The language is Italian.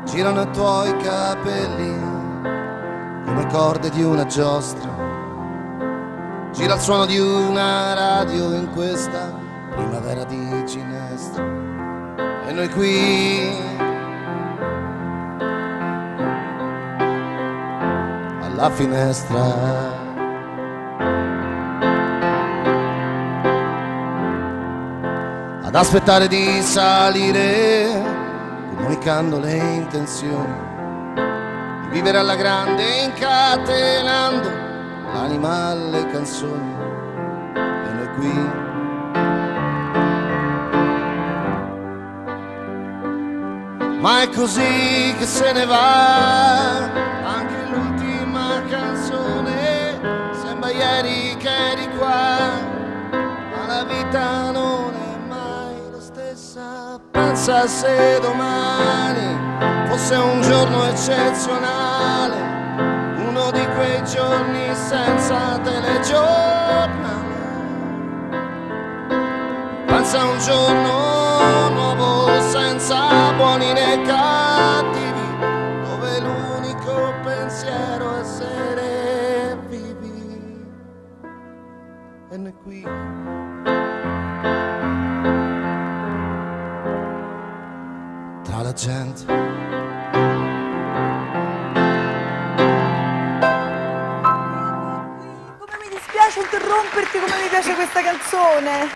girano i tuoi capelli come corde di una giostra, gira il suono di una radio in questa primavera di ginestra, e noi qui alla finestra. Ad aspettare di salire, comunicando le intenzioni, di vivere alla grande, incatenando l'anima alle canzoni, e noi qui ma è così che se ne va anche l'ultima canzone, sembra ieri che eri qua, ma la vita non è mai la stessa. Pensa se domani fosse un giorno eccezionale, uno di quei giorni senza telegiornale. Pensa a un giorno nuovo senza buoni né cattivi, dove l'unico pensiero è essere vivi, e noi qui tra la gente. Come mi dispiace interromperti, come mi piace questa canzone.